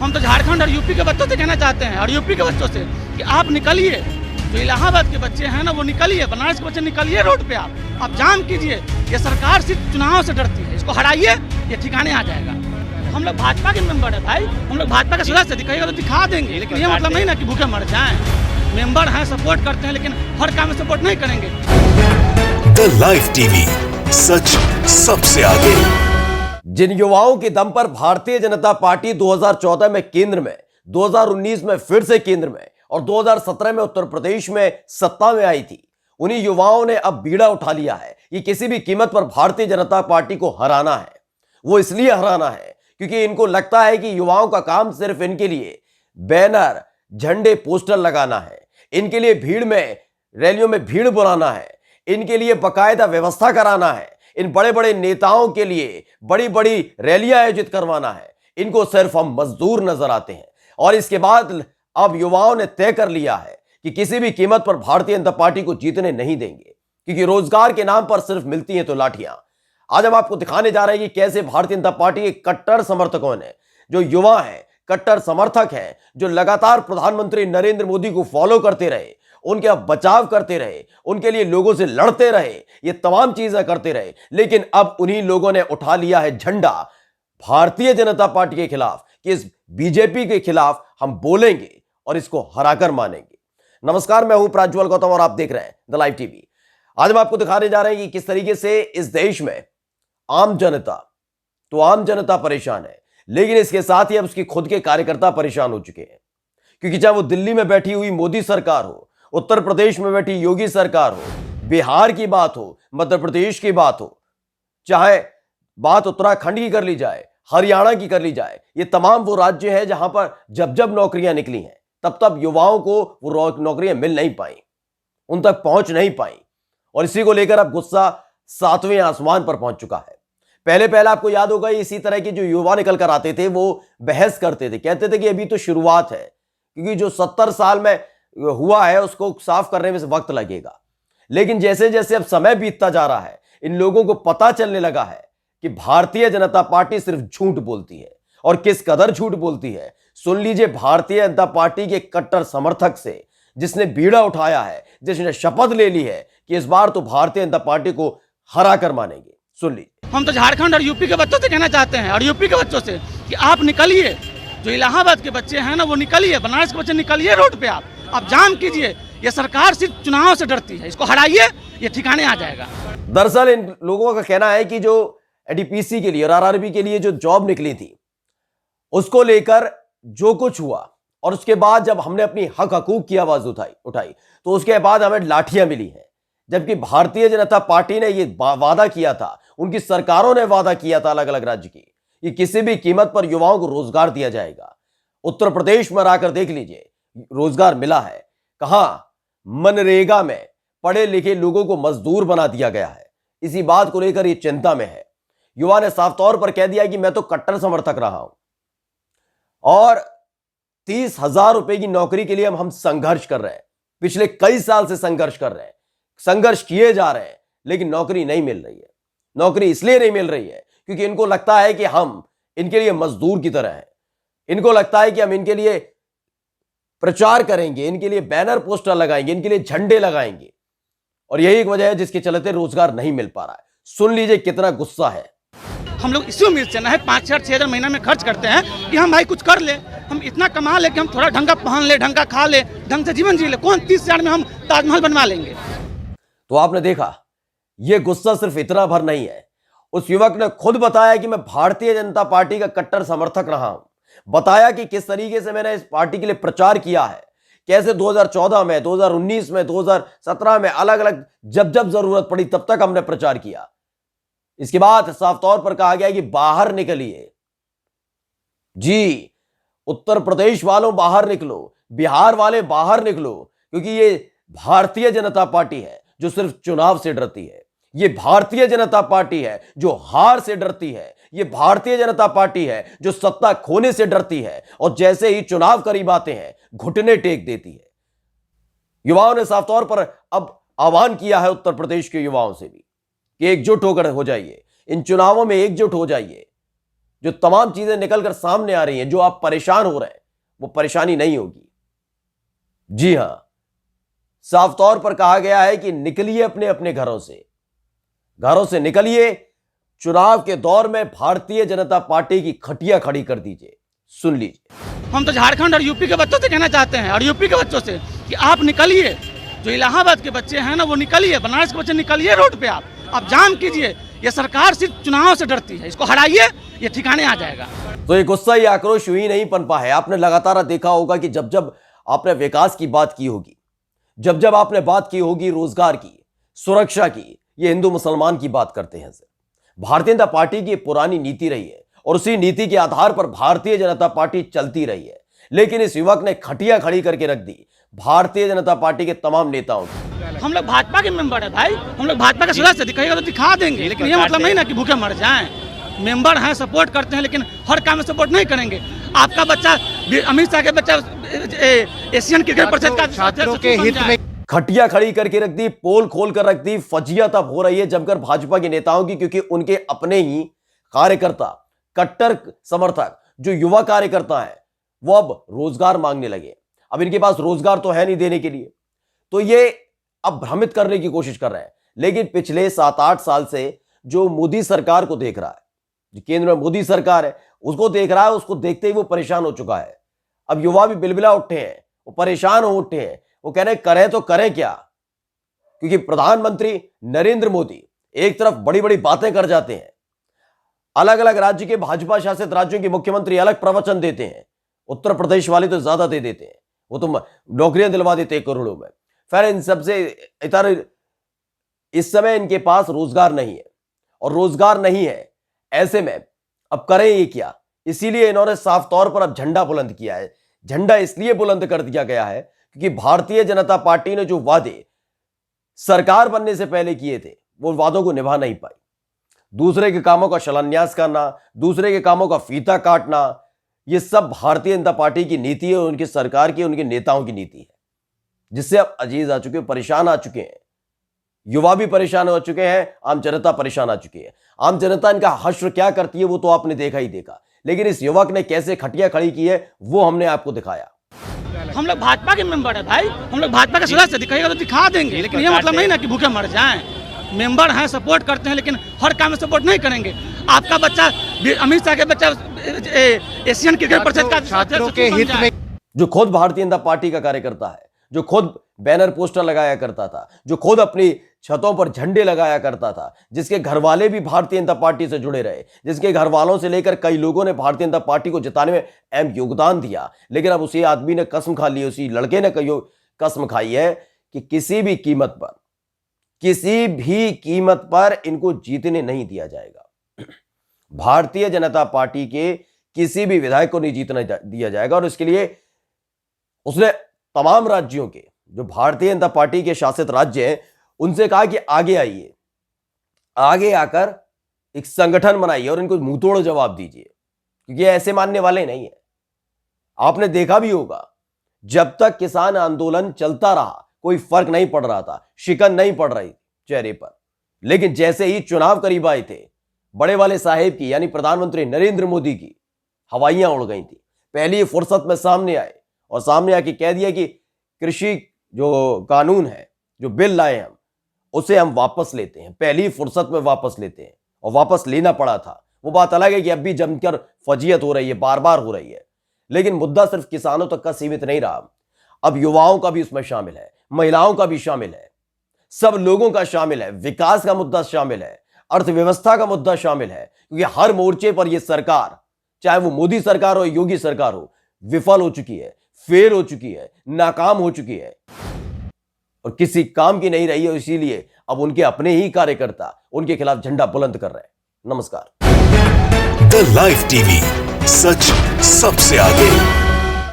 हम तो झारखंड और यूपी के बच्चों से कहना चाहते हैं और यूपी के बच्चों से कि आप निकलिए, जो इलाहाबाद के बच्चे हैं ना वो निकलिए, बनारस के बच्चे निकलिए रोड पे, आप जाम कीजिए। ये सरकार सिर्फ चुनाव से डरती है, इसको हटाइए, ये ठिकाने आ जाएगा। हम लोग भाजपा के मेंबर है भाई, हम लोग भाजपा के सदस्य दिखाइएगा तो दिखा देंगे, लेकिन ये मतलब नहीं ना कि भूखे मर जाएं। मेंबर हैं, सपोर्ट करते हैं, लेकिन हर काम में सपोर्ट नहीं करेंगे। द लाइव टीवी, सच सबसे आगे। जिन युवाओं के दम पर भारतीय जनता पार्टी 2014 में केंद्र में, 2019 में फिर से केंद्र में और 2017 में उत्तर प्रदेश में सत्ता में आई थी, उन्हीं युवाओं ने अब बीड़ा उठा लिया है कि किसी भी कीमत पर भारतीय जनता पार्टी को हराना है। वो इसलिए हराना है क्योंकि इनको लगता है कि युवाओं का काम सिर्फ इनके लिए बैनर, झंडे, पोस्टर लगाना है, इनके लिए भीड़ में, रैलियों में भीड़ बुलाना है, इनके लिए बाकायदा व्यवस्था कराना है, इन बड़े बड़े नेताओं के लिए बड़ी बड़ी रैलियां आयोजित करवाना है। इनको सिर्फ हम मजदूर नजर आते हैं। और इसके बाद अब युवाओं ने तय कर लिया है कि किसी भी कीमत पर भारतीय जनता पार्टी को जीतने नहीं देंगे, क्योंकि रोजगार के नाम पर सिर्फ मिलती हैं तो लाठियां। आज हम आपको दिखाने जा रहे हैं कि कैसे भारतीय जनता पार्टी के कट्टर समर्थकों ने, जो युवा हैं, कट्टर समर्थक हैं, जो लगातार प्रधानमंत्री नरेंद्र मोदी को फॉलो करते रहे, उनके बचाव करते रहे, उनके लिए लोगों से लड़ते रहे, ये तमाम चीजें करते रहे, लेकिन अब उन्हीं लोगों ने उठा लिया है झंडा भारतीय जनता पार्टी के खिलाफ कि इस बीजेपी के खिलाफ हम बोलेंगे और इसको हराकर मानेंगे। नमस्कार, मैं हूं प्राज्वल गौतम और आप देख रहे हैं द लाइव टीवी। आज हम आपको दिखाने जा रहे हैं कि किस तरीके से इस देश में आम जनता परेशान है, लेकिन इसके साथ ही अब उसकी खुद के कार्यकर्ता परेशान हो चुके हैं। क्योंकि चाहे वो दिल्ली में बैठी हुई मोदी सरकार हो, उत्तर प्रदेश में बैठी योगी सरकार हो, बिहार की बात हो, मध्य प्रदेश की बात हो, चाहे बात उत्तराखंड की कर ली जाए, हरियाणा की कर ली जाए, ये तमाम वो राज्य है जहां पर जब जब नौकरियां निकली हैं तब तब युवाओं को वो नौकरियां मिल नहीं पाई, उन तक पहुंच नहीं पाई। और इसी को लेकर अब गुस्सा 7वें आसमान पर पहुंच चुका है। पहले आपको याद होगा, इसी तरह के जो युवा निकल कर आते थे वो बहस करते थे, कहते थे कि अभी तो शुरुआत है, क्योंकि जो 70 साल में हुआ है उसको साफ करने में वक्त लगेगा। लेकिन जैसे जैसे अब समय बीतता जा रहा है, इन लोगों को पता चलने लगा है कि भारतीय जनता पार्टी सिर्फ झूठ बोलती है। और किस कदर झूठ बोलती है, सुन लीजिए। भारतीय जनता पार्टी के कट्टर समर्थक से, जिसने बीड़ा उठाया है, जिसने शपथ ले ली है कि इस बार तो भारतीय जनता पार्टी को हरा कर मानेंगे, सुन लीजिए। हम तो झारखंड और यूपी के बच्चों से कहना चाहते हैं और यूपी के बच्चों से कि आप निकलिए, जो इलाहाबाद के बच्चे हैं ना वो निकलिए, बनारस के बच्चे निकलिए रोड पे, आप जाम कीजिए। ये सरकार सिर्फ चुनाव से डरती है, इसको हटाइए, ये ठिकाने आ जाएगा। दरअसल इन लोगों का कहना है कि जो एडीपीसी के लिए और आरआरबी के लिए जो जॉब निकली थी, उसको लेकर जो कुछ हुआ और उसके बाद जब हमने अपनी हक हकूक की आवाज उठाई तो उसके बाद हमें लाठियां मिली हैं। जबकि भारतीय जनता पार्टी ने ये वादा किया था, उनकी सरकारों ने वादा किया था अलग अलग राज्य की, कि किसी भी कीमत पर युवाओं को रोजगार दिया जाएगा। उत्तर प्रदेश में आकर देख लीजिए, रोजगार मिला है। कहां? मनरेगा में पढ़े लिखे लोगों को मजदूर बना दिया गया है। इसी बात को लेकर ये चिंता में है। युवा ने साफ तौर पर कह दिया कि मैं तो कट्टर समर्थक रहा हूं और 30,000 रुपए की नौकरी के लिए हम संघर्ष कर रहे हैं। पिछले कई साल से संघर्ष कर रहे हैं, संघर्ष किए जा रहे हैं, लेकिन नौकरी नहीं मिल रही है। नौकरी इसलिए नहीं मिल रही है क्योंकि इनको लगता है कि हम इनके लिए मजदूर की तरह हैं। इनको लगता है कि हम इनके लिए प्रचार करेंगे, इनके लिए बैनर पोस्टर लगाएंगे, इनके लिए झंडे लगाएंगे, और यही एक वजह है जिसके चलते रोजगार नहीं मिल पा रहा है। सुन लीजिए कितना गुस्सा है। हम लोग इसी उम्मीद से ना है 5,000-6,000 महीना में खर्च करते हैं कि हम भाई कुछ कर ले, हम इतना कमा ले कि हम थोड़ा ढंग का पहन ले, ढंग का खा ले, ढंग से जीवन जी ले। कौन 30,000 में हम ताजमहल बनवा लेंगे? तो आपने देखा, यह गुस्सा सिर्फ इतना भर नहीं है। उस युवक ने खुद बताया कि मैं भारतीय जनता पार्टी का कट्टर समर्थक रहा हूं। बताया कि किस तरीके से मैंने इस पार्टी के लिए प्रचार किया है, कैसे 2014 में, 2019 में, 2017 में अलग अलग जब जब जरूरत पड़ी तब तक हमने प्रचार किया। इसके बाद साफ तौर पर कहा गया कि बाहर निकलिए। जी, उत्तर प्रदेश वालों बाहर निकलो, बिहार वाले बाहर निकलो, क्योंकि ये भारतीय जनता पार्टी है जो सिर्फ चुनाव से डरती है। ये भारतीय जनता पार्टी है जो हार से डरती है। ये भारतीय जनता पार्टी है जो सत्ता खोने से डरती है और जैसे ही चुनाव करीब आते हैं घुटने टेक देती है। युवाओं ने साफ तौर पर अब आह्वान किया है उत्तर प्रदेश के युवाओं से भी कि एकजुट होकर हो जाइए, इन चुनावों में एकजुट हो जाइए। जो तमाम चीजें निकलकर सामने आ रही हैं, जो आप परेशान हो रहे हैं, वो परेशानी नहीं होगी। जी हां, साफ तौर पर कहा गया है कि निकलिए अपने अपने घरों से निकलिए। चुनाव के दौर में भारतीय जनता पार्टी की खटिया खड़ी कर दीजिए। सुन लीजिए। हम तो झारखंड और यूपी के बच्चों से कहना चाहते हैं, और यूपी के बच्चों से, कि आप निकलिए। जो इलाहाबाद के बच्चे हैं ना, वो निकलिए। बनारस के बच्चे निकलिए रोड पे। आप जाम कीजिए। ये सरकार सिर्फ चुनाव से डरती है, इसको हटाइए, ये ठिकाने आ जाएगा। तो ये गुस्सा, ये आक्रोश यूं ही नहीं पनपा है। आपने लगातार देखा होगा कि जब जब आपने विकास की बात की होगी, जब जब आपने बात की होगी रोजगार की, सुरक्षा की, ये हिंदू मुसलमान की बात करते हैं। भारतीय जनता पार्टी की पुरानी नीति रही है और उसी नीति के आधार पर भारतीय जनता पार्टी चलती रही है। लेकिन इस युवक ने खटिया खड़ी करके रख दी भारतीय जनता पार्टी के तमाम नेताओं की। हम लोग भाजपा के मेंबर है भाई, हम लोग भाजपा के सदस्य, दिखाइएगा तो दिखा देंगे, लेकिन ये मतलब नहीं ना कि भूखे मर जाएं। मेंबर हैं, सपोर्ट करते हैं, लेकिन हर काम में सपोर्ट नहीं करेंगे। आपका बच्चा, अमित शाह के बच्चा एशियन क्रिकेट परिषद का छात्रों के हित में खटिया खड़ी करके रख दी, पोल खोल कर रख दी। फजिया तब हो रही है जमकर भाजपा के नेताओं की, क्योंकि उनके अपने ही कार्यकर्ता, कट्टर समर्थक, जो युवा कार्यकर्ता है, वो अब रोजगार मांगने लगे। अब इनके पास रोजगार तो है नहीं देने के लिए, तो ये अब भ्रमित करने की कोशिश कर रहे हैं। लेकिन पिछले 7-8 साल से जो मोदी सरकार को देख रहा है, जो केंद्र में मोदी सरकार है, उसको देख रहा है, उसको देखते ही वो परेशान हो चुका है। अब युवा भी बिलबिला उठे हैं, वो परेशान हो उठे हैं। वो कह रहे करें तो करें क्या, क्योंकि प्रधानमंत्री नरेंद्र मोदी एक तरफ बड़ी बड़ी बातें कर जाते हैं, अलग अलग राज्य के भाजपा शासित राज्यों के मुख्यमंत्री अलग प्रवचन देते हैं। उत्तर प्रदेश वाले तो ज्यादा दे देते हैं, वो तो नौकरियां दिलवा देते हैं करोड़ों में। फिर इन सबसे इतर इस समय इनके पास रोजगार नहीं है, और रोजगार नहीं है, ऐसे में अब करें ये क्या। इसीलिए इन्होंने साफ तौर पर अब झंडा बुलंद किया है। झंडा इसलिए बुलंद कर दिया गया है क्योंकि भारतीय जनता पार्टी ने जो वादे सरकार बनने से पहले किए थे, वो वादों को निभा नहीं पाई। दूसरे के कामों का शिलान्यास करना, दूसरे के कामों का फीता काटना, ये सब भारतीय जनता पार्टी की नीति है, उनकी सरकार की, उनके नेताओं की नीति है, जिससे अब अजीज आ चुके हैं, परेशान आ चुके हैं। युवा भी परेशान हो चुके हैं, आम जनता परेशान आ चुकी है। आम जनता इनका हश्र क्या करती है वो तो आपने देखा ही देखा, लेकिन इस युवक ने कैसे खटिया खड़ी की है वो हमने आपको दिखाया। हम लोग भाजपा के मेंबर है भाई, हम लोग भाजपा के सदस्य, दिखाइएगा तो दिखा देंगे, लेकिन ये मतलब नहीं ना कि भूखे मर जाएं। मेंबर हैं, सपोर्ट करते हैं, लेकिन हर काम में सपोर्ट नहीं करेंगे। आपका बच्चा, अमित शाह के बच्चा एशियन क्रिकेट परिषद का छात्रों के हित में, जो खुद भारतीय जनता पार्टी का कार्यकर्ता है, जो खुद बैनर पोस्टर लगाया करता था, जो खुद अपनी छतों पर झंडे लगाया करता था, जिसके घर वाले भी भारतीय जनता पार्टी से जुड़े रहे, जिसके घर वालों से लेकर कई लोगों ने भारतीय जनता पार्टी को जिताने में अहम योगदान दिया, लेकिन अब उसी आदमी ने कसम खा ली, उसी लड़के ने कसम खाई है कि किसी भी कीमत पर इनको जीतने नहीं दिया जाएगा। भारतीय जनता पार्टी के किसी भी विधायक को नहीं जीतने दिया जाएगा। और इसके लिए उसने तमाम राज्यों के, जो भारतीय जनता पार्टी के शासित राज्य हैं, उनसे कहा कि आगे आइए, आगे आकर एक संगठन बनाइए और इनको मुंहतोड़ जवाब दीजिए, क्योंकि ऐसे मानने वाले नहीं है। आपने देखा भी होगा, जब तक किसान आंदोलन चलता रहा कोई फर्क नहीं पड़ रहा था, शिकन नहीं पड़ रही चेहरे पर, लेकिन जैसे ही चुनाव करीब आए थे, बड़े वाले साहेब की यानी प्रधानमंत्री नरेंद्र मोदी की हवाइयां उड़ गई थी। पहली फुर्सत में सामने आए और सामने आके कह दिया कि कृषि जो कानून है, जो बिल लाए हम, उसे हम वापस लेते हैं, पहली फुर्सत में वापस लेते हैं। और वापस लेना पड़ा था, वो बात अलग है कि अब भी जमकर फजीयत हो रही है, बार बार हो रही है। लेकिन मुद्दा सिर्फ किसानों तक का सीमित नहीं रहा, अब युवाओं का भी उसमें शामिल है, महिलाओं का भी शामिल है, सब लोगों का शामिल है, विकास का मुद्दा शामिल है, अर्थव्यवस्था का मुद्दा शामिल है। क्योंकि हर मोर्चे पर यह सरकार, चाहे वो मोदी सरकार हो, योगी सरकार हो, विफल हो चुकी है, फेल हो चुकी है, नाकाम हो चुकी है और किसी काम की नहीं रही है। इसीलिए अब उनके अपने ही कार्यकर्ता उनके खिलाफ झंडा बुलंद कर रहे हैं। नमस्कार। द लाइव टीवी, सच सबसे आगे।